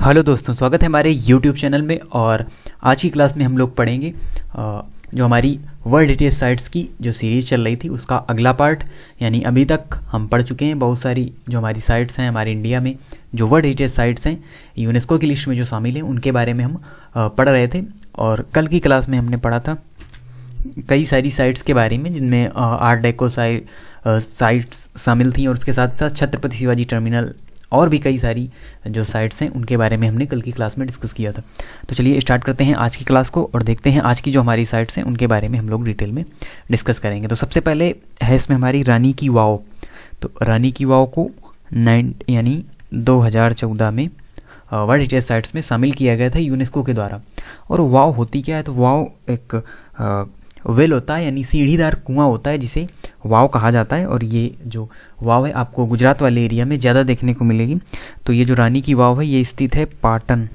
Hello दोस्तों, स्वागत है हमारे YouTube चैनल में। और आज की क्लास में हम लोग पढ़ेंगे जो हमारी वर्ल्ड हेरिटेज साइट्स की जो सीरीज़ चल रही थी उसका अगला पार्ट। यानी अभी तक हम पढ़ चुके हैं बहुत सारी जो हमारी साइट्स हैं, हमारे इंडिया में जो वर्ल्ड हेरिटेज साइट्स हैं यूनेस्को की लिस्ट में जो शामिल हैं उनके बारे में हम पढ़ रहे थे। और कल की क्लास में हमने पढ़ा था कई सारी साइट्स के बारे में जिनमें आर्ट डेको साइट्स शामिल थी, और उसके साथ साथ छत्रपति शिवाजी टर्मिनल और भी कई सारी जो साइट्स हैं उनके बारे में हमने कल की क्लास में डिस्कस किया था। तो चलिए स्टार्ट करते हैं आज की क्लास को और देखते हैं आज की जो हमारी साइट्स हैं उनके बारे में हम लोग डिटेल में डिस्कस करेंगे। तो सबसे पहले है इसमें हमारी रानी की वाव। तो रानी की वाव को 2014 में वर्ल्ड हेरिटेज साइट्स में शामिल किया गया था यूनेस्को के द्वारा। और वाव होती क्या है? तो वाव एक वेल होता है, यानी सीढ़ीदार कुआं होता है जिसे वाव कहा जाता है। और ये जो वाव है आपको गुजरात वाले एरिया में ज़्यादा देखने को मिलेगी। तो ये जो रानी की वाव है ये स्थित है पाटन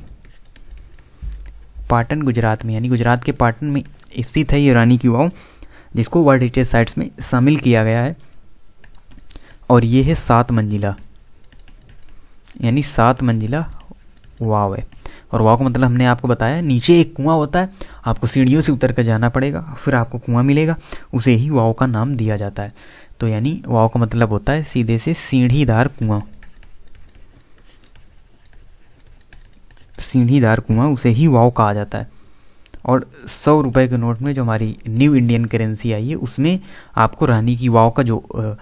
गुजरात में, यानी गुजरात के पाटन में स्थित है ये रानी की वाव, जिसको वर्ल्ड हेरिटेज साइट्स में शामिल किया गया है। और ये है 7 मंजिला, यानी 7 मंजिला वाव है। और वाव का मतलब हमने आपको बताया नीचे एक कुआं होता है, आपको सीढ़ियों से उतर कर जाना पड़ेगा, फिर आपको कुआं मिलेगा, उसे ही वाव का नाम दिया जाता है। तो यानी वाव का मतलब होता है सीधे से सीढ़ीदार कुआं, सीढ़ीदार कुआं उसे ही वाव कहा जाता है। और 100 रुपये के नोट में जो हमारी न्यू इंडियन करेंसी आई है उसमें आपको रानी की वाव का जो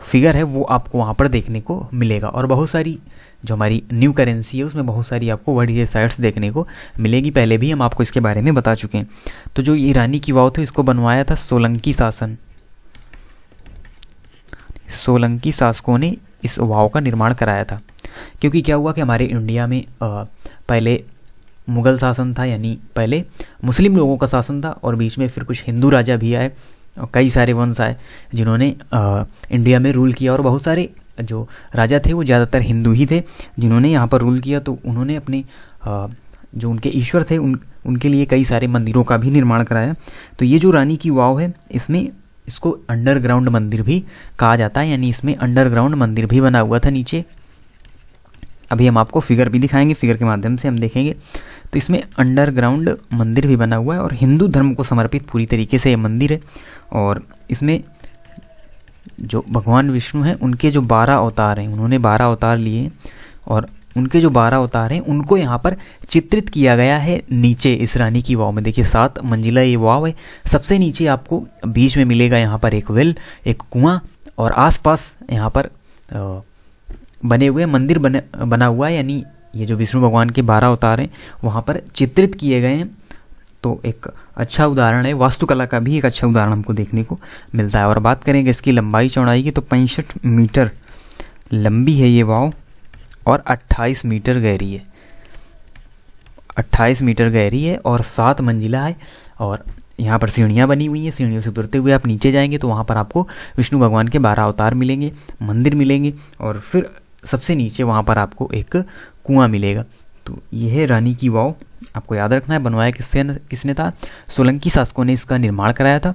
फिगर है वो आपको वहाँ पर देखने को मिलेगा। और बहुत सारी जो हमारी न्यू करेंसी है उसमें बहुत सारी आपको वर्ल्ड हेरिटेज साइट्स देखने को मिलेगी, पहले भी हम आपको इसके बारे में बता चुके हैं। तो जो ये रानी की वाव थी इसको बनवाया था सोलंकी शासकों ने इस वाव का निर्माण कराया था। क्योंकि क्या हुआ कि हमारे इंडिया में पहले मुग़ल शासन था, यानी पहले मुस्लिम लोगों का शासन था, और बीच में फिर कुछ हिंदू राजा भी आए, कई सारे वंश आए जिन्होंने इंडिया में रूल किया। और बहुत सारे जो राजा थे वो ज़्यादातर हिंदू ही थे जिन्होंने यहाँ पर रूल किया। तो उन्होंने अपने जो उनके ईश्वर थे उनके लिए कई सारे मंदिरों का भी निर्माण कराया। तो ये जो रानी की वाव है इसमें इसको अंडरग्राउंड मंदिर भी कहा जाता है, यानी इसमें अंडरग्राउंड मंदिर भी बना हुआ था नीचे। अभी हम आपको फिगर भी दिखाएंगे, फिगर के माध्यम से हम देखेंगे। तो इसमें अंडरग्राउंड मंदिर भी बना हुआ है और हिंदू धर्म को समर्पित पूरी तरीके से ये मंदिर है। और इसमें जो भगवान विष्णु हैं उनके जो 12 अवतार हैं, उन्होंने 12 अवतार लिए, और उनके जो 12 अवतार हैं उनको यहाँ पर चित्रित किया गया है नीचे इस रानी की वाव में। देखिए 7 मंजिला ये वाव है, सबसे नीचे आपको बीच में मिलेगा यहाँ पर एक वेल, एक कुआं, और आसपास यहाँ पर बने हुए मंदिर बना हुआ है, यानी ये जो विष्णु भगवान के 12 अवतार हैं वहाँ पर चित्रित किए गए हैं। तो एक अच्छा उदाहरण है, वास्तुकला का भी एक अच्छा उदाहरण हमको देखने को मिलता है। और बात करेंगे इसकी लंबाई चौड़ाई की, तो 65 मीटर लंबी है ये वाव और 28 मीटर गहरी है, 28 मीटर गहरी है और 7 मंजिला है। और यहाँ पर सीढ़ियाँ बनी हुई हैं, सीढ़ियों से उतरते हुए आप नीचे जाएंगे तो वहाँ पर आपको विष्णु भगवान के 12 अवतार मिलेंगे, मंदिर मिलेंगे, और फिर सबसे नीचे वहाँ पर आपको एक कुआं मिलेगा। तो ये है रानी की वाव, आपको याद रखना है। बनवाया किसने था? सोलंकी शासकों ने इसका निर्माण कराया था।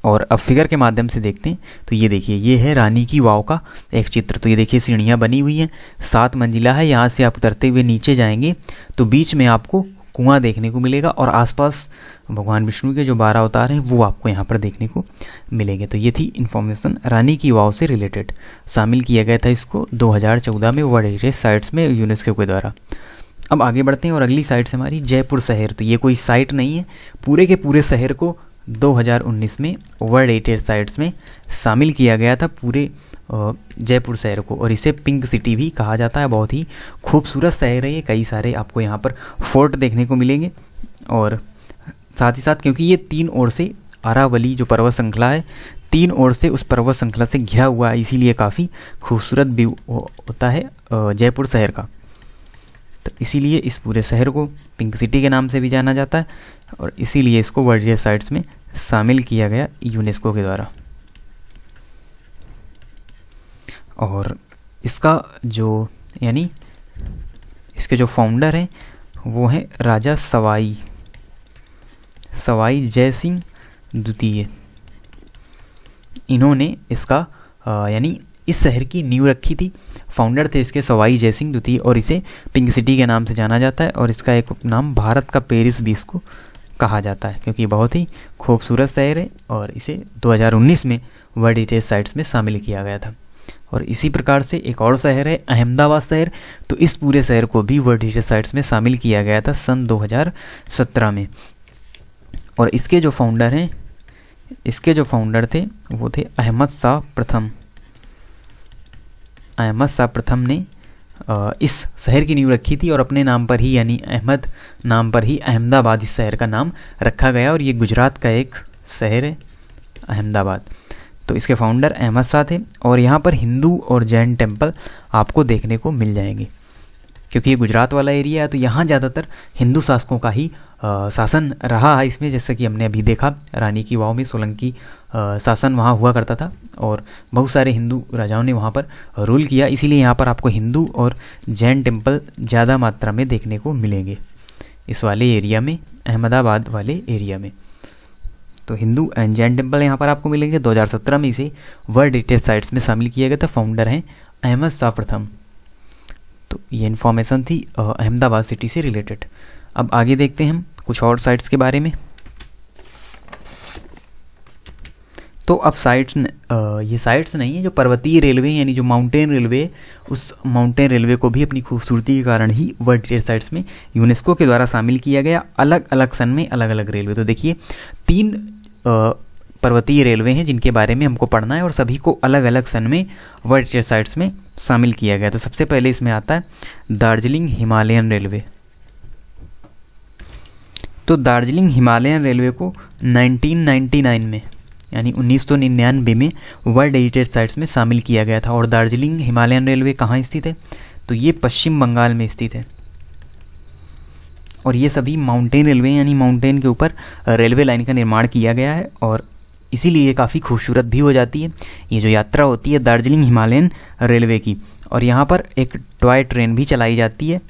और अब फिगर के माध्यम से देखते हैं। तो ये देखिए ये है रानी की वाव का एक चित्र। तो ये देखिए सीढ़ियाँ बनी हुई हैं, 7 मंजिला है, यहाँ से आप उतरते हुए नीचे जाएंगे तो बीच में आपको कुआं देखने को मिलेगा, और आसपास भगवान विष्णु के जो 12 अवतार हैं वो आपको यहाँ पर देखने को मिलेंगे। तो ये थी इन्फॉर्मेशन रानी की वाव से रिलेटेड। शामिल किया गया था इसको 2014 में वर्ल्ड हेरिटेज साइट्स में यूनेस्को के द्वारा। अब आगे बढ़ते हैं और अगली साइट से हमारी जयपुर शहर। तो ये कोई साइट नहीं है, पूरे के पूरे शहर को 2019 में वर्ल्ड हेरिटेज साइट्स में शामिल किया गया था, पूरे जयपुर शहर को। और इसे पिंक सिटी भी कहा जाता है। बहुत ही खूबसूरत शहर है ये, कई सारे आपको यहाँ पर फोर्ट देखने को मिलेंगे। और साथ ही साथ क्योंकि ये 3 ओर से अरावली जो पर्वत श्रृंखला है 3 ओर से उस पर्वत श्रृंखला से घिरा हुआ है, इसीलिए काफ़ी खूबसूरत व्यू होता है जयपुर शहर का। तो इसीलिए इस पूरे शहर को पिंक सिटी के नाम से भी जाना जाता है, और इसीलिए इसको वर्ल्ड हेरिटेज साइट्स में शामिल किया गया यूनेस्को के द्वारा। और इसका जो यानी इसके जो फाउंडर हैं वो हैं राजा सवाई जय सिंह द्वितीय। इन्होंने इसका यानी इस शहर की नींव रखी थी। फाउंडर थे इसके सवाई जयसिंह द्वितीय और इसे पिंक सिटी के नाम से जाना जाता है और इसका एक नाम भारत का पेरिस भी इसको कहा जाता है क्योंकि बहुत ही खूबसूरत शहर है और इसे 2019 में वर्ल्ड हेरिटेज साइट्स में शामिल किया गया था। और इसी प्रकार से एक और शहर है अहमदाबाद शहर, तो इस पूरे शहर को भी वर्ल्ड हेरिटेज साइट्स में शामिल किया गया था सन 2017 में। और इसके जो फाउंडर थे वो थे अहमद शाह प्रथम। अहमद शाह प्रथम ने इस शहर की नींव रखी थी और अपने नाम पर ही यानी अहमद नाम पर ही अहमदाबाद इस शहर का नाम रखा गया और ये गुजरात का एक शहर है अहमदाबाद। तो इसके फाउंडर अहमद शाह थे और यहाँ पर हिंदू और जैन टेम्पल आपको देखने को मिल जाएंगे क्योंकि ये गुजरात वाला एरिया है। तो यहाँ ज़्यादातर हिंदू शासकों का ही शासन रहा है इसमें, जैसे कि हमने अभी देखा रानी की वाव में सोलंकी शासन वहाँ हुआ करता था और बहुत सारे हिंदू राजाओं ने वहाँ पर रूल किया, इसीलिए यहाँ पर आपको हिंदू और जैन टेम्पल ज़्यादा मात्रा में देखने को मिलेंगे इस वाले एरिया में, अहमदाबाद वाले एरिया में। तो हिंदू एंड जैन टेम्पल यहाँ पर आपको मिलेंगे। 2017 में इसे वर्ल्ड हेरिटेज साइट्स में शामिल किया गया था। फाउंडर हैं अहमद शाह प्रथम। तो ये इन्फॉर्मेशन थी अहमदाबाद सिटी से रिलेटेड। अब आगे देखते हैं हम कुछ और साइट्स के बारे में। तो अब ये साइट्स नहीं है, जो पर्वतीय रेलवे यानी जो माउंटेन रेलवे, उस माउंटेन रेलवे को भी अपनी खूबसूरती के कारण ही वर्ल्ड हेरिटेज साइट्स में यूनेस्को के द्वारा शामिल किया गया, अलग अलग सन में अलग अलग रेलवे। तो देखिए 3 पर्वतीय रेलवे हैं जिनके बारे में हमको पढ़ना है और सभी को अलग अलग सन में वर्ल्ड हेरिटेज साइट्स में शामिल किया गया। तो सबसे पहले इसमें आता है दार्जिलिंग हिमालयन रेलवे। तो दार्जिलिंग हिमालयन रेलवे को 1999 में यानी 1999 में वर्ल्ड हेरिटेज साइट्स में शामिल किया गया था। और दार्जिलिंग हिमालयन रेलवे कहाँ स्थित है? तो ये पश्चिम बंगाल में स्थित है और ये सभी माउंटेन रेलवे यानी माउंटेन के ऊपर रेलवे लाइन का निर्माण किया गया है और इसीलिए ये काफ़ी खूबसूरत भी हो जाती है ये जो यात्रा होती है दार्जिलिंग हिमालयन रेलवे की। और यहाँ पर एक टॉय ट्रेन भी चलाई जाती है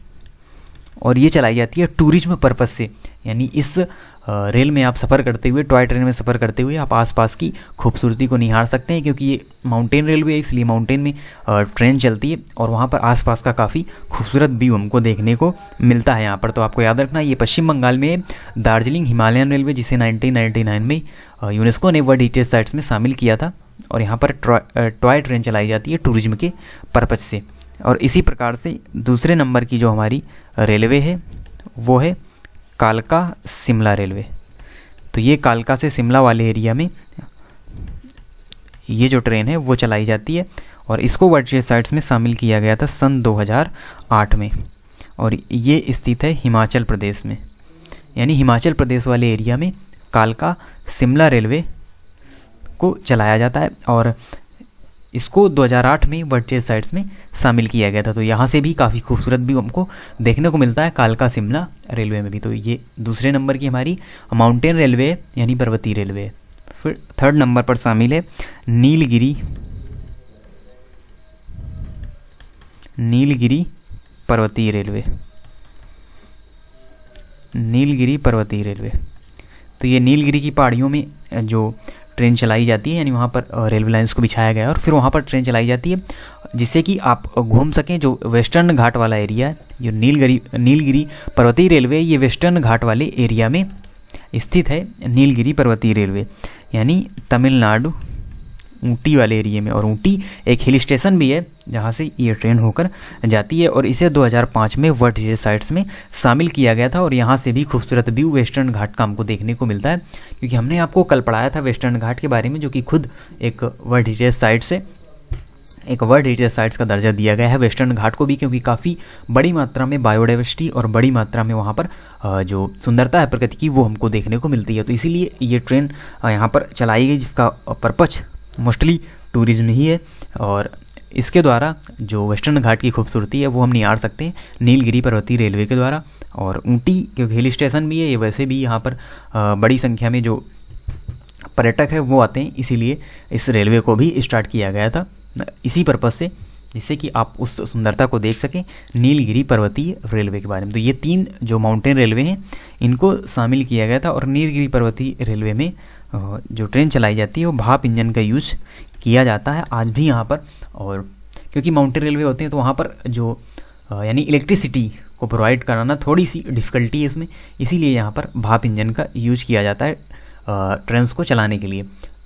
और ये चलाई जाती है टूरिज्म पर्पज़ से, यानी इस रेल में आप सफ़र करते हुए, टॉय ट्रेन में सफ़र करते हुए आप आसपास की खूबसूरती को निहार सकते हैं क्योंकि ये माउंटेन रेलवे है, इसलिए माउंटेन में ट्रेन चलती है और वहाँ पर आसपास का काफ़ी खूबसूरत व्यू हमको देखने को मिलता है यहाँ पर। तो आपको याद रखना ये पश्चिम बंगाल में दार्जिलिंग हिमालयन रेलवे, जिसे 1999 में यूनेस्को ने वर्ल्ड हेरिटेज साइट्स में शामिल किया था और यहाँ पर टॉय ट्रेन चलाई जाती है टूरिज्म के पर्पज़ से। और इसी प्रकार से दूसरे नंबर की जो हमारी रेलवे है वो है कालका शिमला रेलवे। तो ये कालका से शिमला वाले एरिया में ये जो ट्रेन है वो चलाई जाती है और इसको वर्ल्ड हेरिटेज साइट्स में शामिल किया गया था सन 2008 में और ये स्थित है हिमाचल प्रदेश में, यानी हिमाचल प्रदेश वाले एरिया में कालका शिमला रेलवे को चलाया जाता है और इसको 2008 में वर्ल्ड हेरिटेज साइट्स में शामिल किया गया था। तो यहाँ से भी काफ़ी खूबसूरत भी हमको देखने को मिलता है कालका शिमला रेलवे में भी। तो ये दूसरे नंबर की हमारी माउंटेन रेलवे यानी पर्वतीय रेलवे। फिर थर्ड नंबर पर शामिल है नीलगिरी पर्वतीय रेलवे। नीलगिरी पर्वतीय रेलवे, तो ये नीलगिरी की पहाड़ियों में जो ट्रेन चलाई जाती है, यानी वहाँ पर रेलवे लाइंस को बिछाया गया है और फिर वहाँ पर ट्रेन चलाई जाती है जिससे कि आप घूम सकें। जो वेस्टर्न घाट वाला एरिया है, जो नीलगिरी पर्वतीय रेलवे, ये वेस्टर्न घाट वाले एरिया में स्थित है नीलगिरी पर्वतीय रेलवे, यानी तमिलनाडु ऊटी वाले एरिया में। और ऊटी एक हिल स्टेशन भी है जहाँ से ये ट्रेन होकर जाती है और इसे 2005 में वर्ल्ड हेरिटेज साइट्स में शामिल किया गया था और यहाँ से भी खूबसूरत व्यू वेस्टर्न घाट का हमको देखने को मिलता है क्योंकि हमने आपको कल पढ़ाया था वेस्टर्न घाट के बारे में, जो कि खुद एक वर्ल्ड हेरिटेज साइट से एक वर्ल्ड हेरिटेज साइट्स का दर्जा दिया गया है वेस्टर्न घाट को भी, क्योंकि काफ़ी बड़ी मात्रा में बायोडाइवर्सिटी और बड़ी मात्रा में वहाँ पर जो सुंदरता है प्रकृति की वो हमको देखने को मिलती है। तो इसीलिए ये ट्रेन यहाँ पर चलाई गई जिसका पर्पज़ मोस्टली टूरिज्म ही है और इसके द्वारा जो वेस्टर्न घाट की खूबसूरती है वो हम निहार सकते हैं नीलगिरी पर्वतीय रेलवे के द्वारा। और ऊटी क्योंकि हिल स्टेशन भी है, ये वैसे भी यहाँ पर बड़ी संख्या में जो पर्यटक है वो आते हैं, इसीलिए इस रेलवे को भी स्टार्ट किया गया था इसी पर्पज़ से जिससे कि आप उस सुंदरता को देख सकें नीलगिरी पर्वतीय रेलवे के बारे में। तो ये 3 जो माउंटेन रेलवे हैं इनको शामिल किया गया था। और नीलगिरी पर्वतीय रेलवे में जो ट्रेन चलाई जाती है वो भाप इंजन का यूज किया जाता है आज भी यहाँ पर। और क्योंकि माउंटेन रेलवे होते हैं तो वहाँ पर जो यानी इलेक्ट्रिसिटी को प्रोवाइड कराना थोड़ी सी डिफ़िकल्टी है इसमें, इसीलिए यहाँ पर भाप इंजन का यूज किया जाता है ट्रेन्स को चलाने के लिए।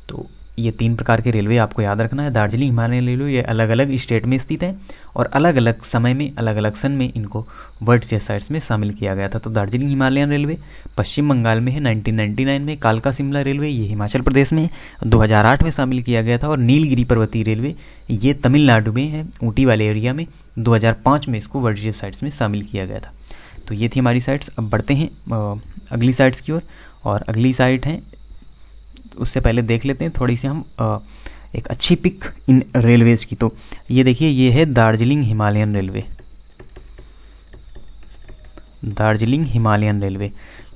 तो ये 3 प्रकार के रेलवे आपको याद रखना है। दार्जिलिंग हिमालयन रेलवे ये अलग अलग स्टेट में स्थित हैं और अलग अलग समय में अलग अलग सन में इनको वर्ल्ड हेरिटेज साइट्स में शामिल किया गया था। तो दार्जिलिंग हिमालयन रेलवे पश्चिम बंगाल में है 1999 में। कालका शिमला रेलवे ये हिमाचल प्रदेश में 2008 में शामिल किया गया था। और नीलगिरी पर्वतीय रेलवे ये तमिलनाडु में है, ऊटी वाले एरिया में। 2005 में इसको वर्ल्ड हेरिटेज साइट्स में शामिल किया गया था। तो ये थी हमारी साइट्स। अब बढ़ते हैं अगली साइट्स की ओर। और अगली साइट है, उससे पहले देख लेते हैं थोड़ी सी हम एक अच्छी पिक इन रेलवेज की। तो ये देखिए, ये है Darjeeling Himalayan railway. Darjeeling Himalayan railway,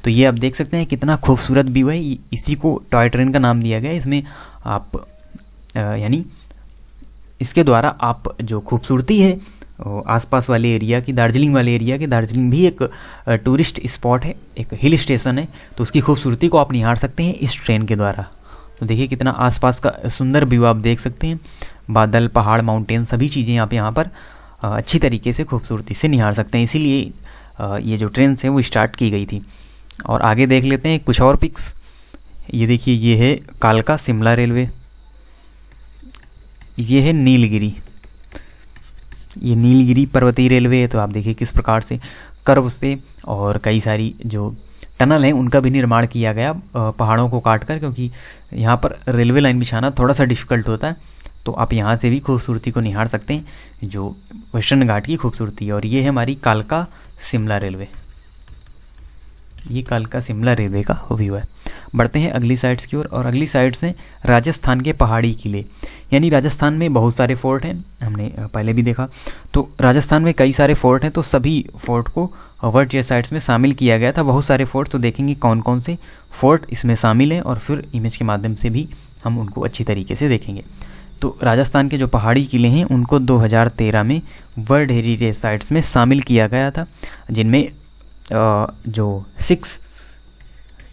तो ये आप देख सकते हैं कितना खूबसूरत व्यू है। इसी को टॉय ट्रेन का नाम दिया गया है। इसमें आप यानी इसके द्वारा आप जो खूबसूरती है आसपास वाले एरिया की, दार्जिलिंग वाले एरिया की, दार्जिलिंग भी एक टूरिस्ट स्पॉट है, एक हिल स्टेशन है, तो उसकी खूबसूरती को आप निहार सकते हैं इस ट्रेन के द्वारा। तो देखिए कितना आसपास का सुंदर व्यू आप देख सकते हैं। बादल, पहाड़, माउंटेन सभी चीज़ें आप यहाँ पर अच्छी तरीके से खूबसूरती से निहार सकते हैं। इसीलिए ये जो ट्रेन है वो स्टार्ट की गई थी। और आगे देख लेते हैं कुछ और पिक्स। ये देखिए, ये है कालका शिमला रेलवे, ये है नीलगिरी, ये नीलगिरी पर्वतीय रेलवे है। तो आप देखिए किस प्रकार से कर्व से और कई सारी जो टनल हैं उनका भी निर्माण किया गया पहाड़ों को काट कर, क्योंकि यहाँ पर रेलवे लाइन बिछाना थोड़ा सा डिफ़िकल्ट होता है। तो आप यहाँ से भी खूबसूरती को निहार सकते हैं जो वेस्टर्न घाट की खूबसूरती है। और ये है हमारी कालका शिमला रेलवे, ये कालका शिमला रेलवे का व्यू है। बढ़ते हैं अगली साइट्स की ओर। और अगली साइट्स हैं राजस्थान के पहाड़ी किले। यानी राजस्थान में बहुत सारे फोर्ट हैं, हमने पहले भी देखा। तो राजस्थान में कई सारे फोर्ट हैं, तो सभी फोर्ट को वर्ल्ड हेरिटेज साइट्स में शामिल किया गया था। बहुत सारे फोर्ट, तो देखेंगे कौन कौन से फोर्ट इसमें शामिल हैं और फिर इमेज के माध्यम से भी हम उनको अच्छी तरीके से देखेंगे। तो राजस्थान के जो पहाड़ी किले हैं उनको 2013 में वर्ल्ड हेरिटेज साइट्स में शामिल किया गया था, जिनमें जो 6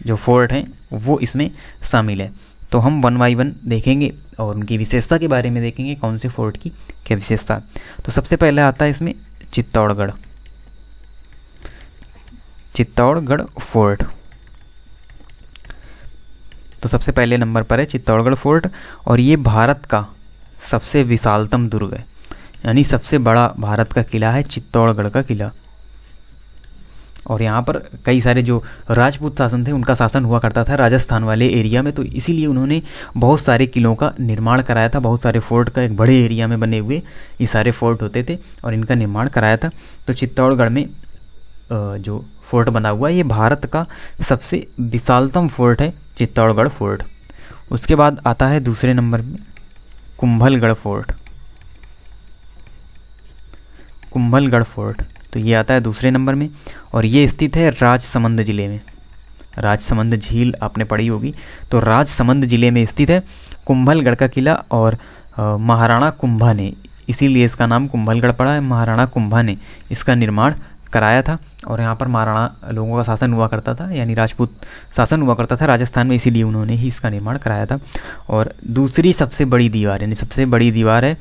जो फोर्ट हैं वो इसमें शामिल है। तो हम 1 बाय 1 देखेंगे और उनकी विशेषता के बारे में देखेंगे, कौन से फोर्ट की क्या विशेषता। तो सबसे पहले आता है इसमें चित्तौड़गढ़, चित्तौड़गढ़ फोर्ट। तो सबसे पहले नंबर पर है चित्तौड़गढ़ फोर्ट। और ये भारत का सबसे विशालतम दुर्ग है, यानी सबसे बड़ा भारत का किला है चित्तौड़गढ़ का किला। और यहाँ पर कई सारे जो राजपूत शासन थे उनका शासन हुआ करता था राजस्थान वाले एरिया में, तो इसीलिए उन्होंने बहुत सारे किलों का निर्माण कराया था। बहुत सारे फोर्ट का एक बड़े एरिया में बने हुए ये सारे फोर्ट होते थे और इनका निर्माण कराया था। तो चित्तौड़गढ़ में जो फोर्ट बना हुआ है ये भारत का सबसे विशालतम फोर्ट है, चित्तौड़गढ़ फोर्ट। उसके बाद आता है दूसरे नंबर में कुंभलगढ़ फोर्ट, कुंभलगढ़ फोर्ट। तो ये आता है दूसरे नंबर में और ये स्थित है राजसमंद ज़िले में। राजसमंद झील आपने पढ़ी होगी, तो राजसमंद ज़िले में स्थित है कुंभलगढ़ का किला। और महाराणा कुंभा ने, इसीलिए इसका नाम कुंभलगढ़ पड़ा है, महाराणा कुंभा ने इसका निर्माण कराया था। और यहाँ पर महाराणा लोगों का शासन हुआ करता था, यानी राजपूत शासन हुआ करता था राजस्थान में, इसीलिए उन्होंने ही इसका निर्माण कराया था। और दूसरी सबसे बड़ी दीवार, यानी सबसे बड़ी दीवार है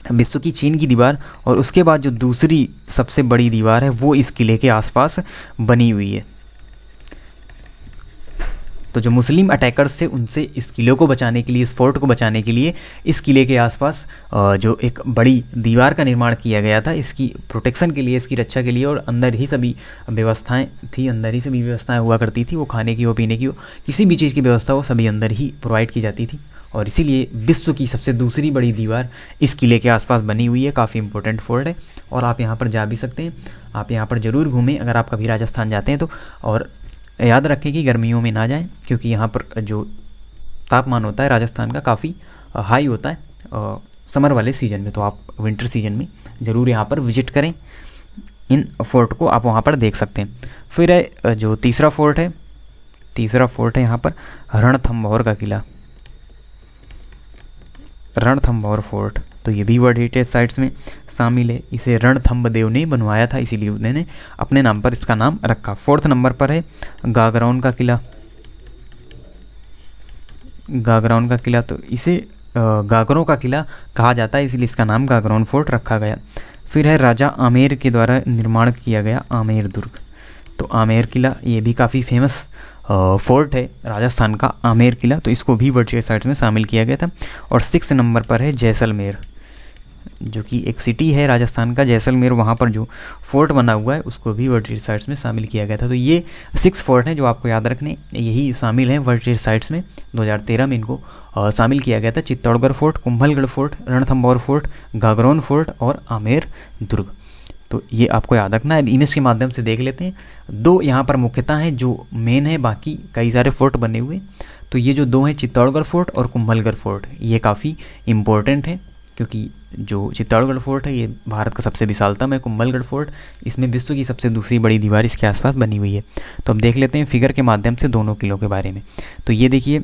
विश्व की चीन की दीवार। और उसके बाद जो दूसरी सबसे बड़ी दीवार है वो इस किले के आसपास बनी हुई है। तो जो मुस्लिम अटैकर्स थे उनसे इस किले को बचाने के लिए, इस फोर्ट को बचाने के लिए इस किले के आसपास जो एक बड़ी दीवार का निर्माण किया गया था, इसकी प्रोटेक्शन के लिए, इसकी रक्षा के लिए। और अंदर ही सभी व्यवस्थाएं थी, अंदर ही सभी व्यवस्थाएं हुआ करती थी, वो खाने की हो, पीने की हो, किसी भी चीज़ की व्यवस्था हो, सभी अंदर ही प्रोवाइड की जाती थी। और इसीलिए विश्व की सबसे दूसरी बड़ी दीवार इस किले के आसपास बनी हुई है। काफ़ी इंपॉर्टेंट फोर्ट है और आप यहाँ पर जा भी सकते हैं। आप यहाँ पर ज़रूर घूमें अगर आप कभी राजस्थान जाते हैं तो। और याद रखें कि गर्मियों में ना जाएं, क्योंकि यहाँ पर जो तापमान होता है राजस्थान का काफ़ी हाई होता है समर वाले सीज़न में। तो आप विंटर सीजन में ज़रूर यहाँ पर विजिट करें, इन फोर्ट को आप वहाँ पर देख सकते हैं। फिर जो तीसरा फोर्ट है, तीसरा फोर्ट है यहाँ पर रणथंभौर का किला। रणथंभौर फोर्ट, तो ये भी वर्ल्ड हेरिटेज साइट्स में शामिल है। इसे रणथंभदेव ने बनवाया था, इसीलिए उन्होंने अपने नाम पर इसका नाम रखा। 4th नंबर पर है गागराउन का किला। गागराउन का किला, तो इसे गागरों का किला कहा जाता है, इसलिए इसका नाम गागराउन फोर्ट रखा गया। फिर है राजा आमेर के द्वारा निर्माण किया गया आमेर दुर्ग। तो आमेर किला ये भी काफ़ी फेमस फोर्ट है राजस्थान का, आमेर किला, तो इसको भी वर्ल्ड हेरिटेज साइट्स में शामिल किया गया था। और 6 नंबर पर है जैसलमेर, जो कि एक सिटी है राजस्थान का जैसलमेर, वहाँ पर जो फोर्ट बना हुआ है उसको भी वर्ल्ड हेरिटेज साइट्स में शामिल किया गया था। तो ये 6 फोर्ट हैं जो आपको याद रखने, यही शामिल हैं वर्ल्ड हेरिटेज साइट्स में। 2013 में इनको शामिल किया गया था। Chittorgarh fort, Kumbhalgarh fort, Ranthambore fort, Gagron fort और आमेर दुर्ग। तो ये आपको याद रखना है। इमेज के माध्यम से देख लेते हैं। 2 यहाँ पर मुख्यतः हैं जो मेन है, बाकी कई सारे फोर्ट बने हुए। तो ये जो 2 हैं चित्तौड़गढ़ फोर्ट और कुंभलगढ़ फोर्ट, ये काफ़ी इंपॉर्टेंट है, क्योंकि जो चित्तौड़गढ़ फोर्ट है ये भारत का सबसे विशालतम है। कुंभलगढ़ फोर्ट इसमें विश्व की सबसे दूसरी बड़ी दीवार इसके आसपास बनी हुई है। तो अब देख लेते हैं फिगर के माध्यम से दोनों किलों के बारे में। तो ये देखिए,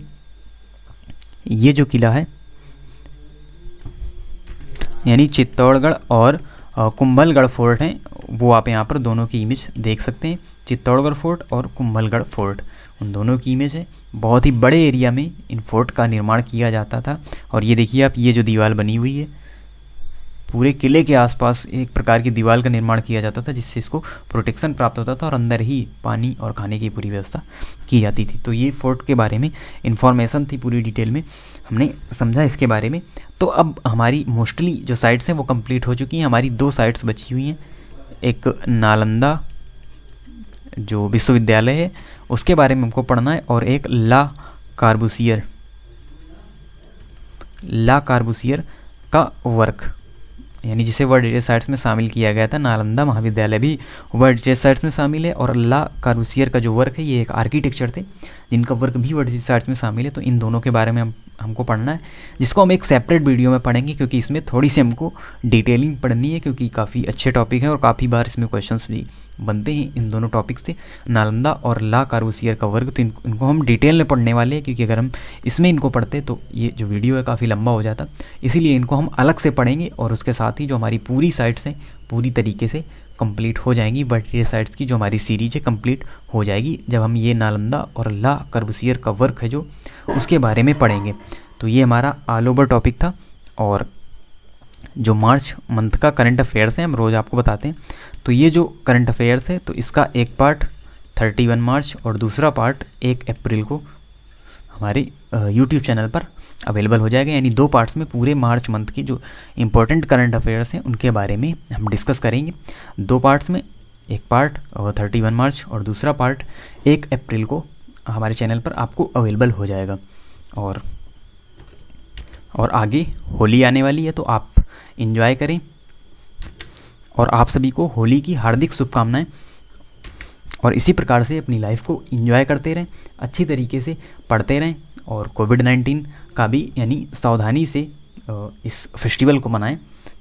ये जो किला है यानी चित्तौड़गढ़ और कुंभलगढ़ फोर्ट हैं, वो आप यहाँ पर दोनों की इमेज देख सकते हैं। चित्तौड़गढ़ फोर्ट और कुंभलगढ़ फोर्ट, उन दोनों की इमेज है। बहुत ही बड़े एरिया में इन फोर्ट का निर्माण किया जाता था। और ये देखिए आप, ये जो दीवार बनी हुई है, पूरे किले के आसपास एक प्रकार की दीवार का निर्माण किया जाता था, जिससे इसको प्रोटेक्शन प्राप्त होता था और अंदर ही पानी और खाने की पूरी व्यवस्था की जाती थी। तो ये फोर्ट के बारे में इंफॉर्मेशन थी, पूरी डिटेल में हमने समझा इसके बारे में। तो अब हमारी मोस्टली जो साइट्स हैं वो कंप्लीट हो चुकी हैं। हमारी 2 साइट्स बची हुई हैं, एक नालंदा जो विश्वविद्यालय है उसके बारे में हमको पढ़ना है, और एक ला कार्बूसियर का वर्क, यानी जिसे वर्ल्ड हेरिटेज साइट्स में शामिल किया गया था। नालंदा महाविद्यालय भी वर्ल्ड हेरिटेज साइट्स में शामिल है, और ला कार्बूसियर का जो वर्क है ये एक आर्किटेक्चर थे जिनका वर्क भी वर्ल्ड हेरिटेज साइट्स में शामिल है। तो इन दोनों के बारे में हमको पढ़ना है, जिसको हम एक सेपरेट वीडियो में पढ़ेंगे, क्योंकि इसमें थोड़ी सी हमको डिटेलिंग पढ़नी है, क्योंकि काफ़ी अच्छे टॉपिक हैं और काफ़ी बार इसमें क्वेश्चंस भी बनते हैं इन दोनों टॉपिक्स से, नालंदा और ला कार्बूसियर का वर्क। तो इनको हम डिटेल में पढ़ने वाले हैं, क्योंकि अगर हम इसमें इनको पढ़ते तो ये जो वीडियो है काफ़ी लंबा हो जाता, इसीलिए इनको हम अलग से पढ़ेंगे। और उसके साथ ही जो हमारी पूरी साइट्स हैं पूरी तरीके से कंप्लीट हो जाएंगी। वर्ल्ड हेरिटेज साइट्स की जो हमारी सीरीज है कंप्लीट हो जाएगी जब हम ये नालंदा और ला कार्बूसियर का वर्क है जो उसके बारे में पढ़ेंगे। तो ये हमारा ऑल ओवर टॉपिक था। और जो मार्च मंथ का करंट अफेयर्स है हम रोज़ आपको बताते हैं। तो ये जो करंट अफेयर्स है तो इसका एक पार्ट 31 मार्च और दूसरा पार्ट 1 अप्रैल को हमारे यूट्यूब चैनल पर अवेलेबल हो जाएगा। यानी 2 पार्ट्स में पूरे मार्च मंथ की जो इम्पोर्टेंट करंट अफेयर्स हैं उनके बारे में हम डिस्कस करेंगे। 2 पार्ट्स में, एक पार्ट 31 मार्च और दूसरा पार्ट 1 अप्रैल को हमारे चैनल पर आपको अवेलेबल हो जाएगा। और आगे होली आने वाली है, तो आप एंजॉय करें, और आप सभी को होली की हार्दिक शुभकामनाएं। और इसी प्रकार से अपनी लाइफ को एंजॉय करते रहें, अच्छी तरीके से पढ़ते रहें, और कोविड-19 का भी यानी सावधानी से इस फेस्टिवल को मनाएं।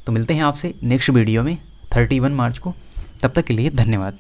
तो मिलते हैं आपसे नेक्स्ट वीडियो में 31 मार्च को। तब तक के लिए धन्यवाद।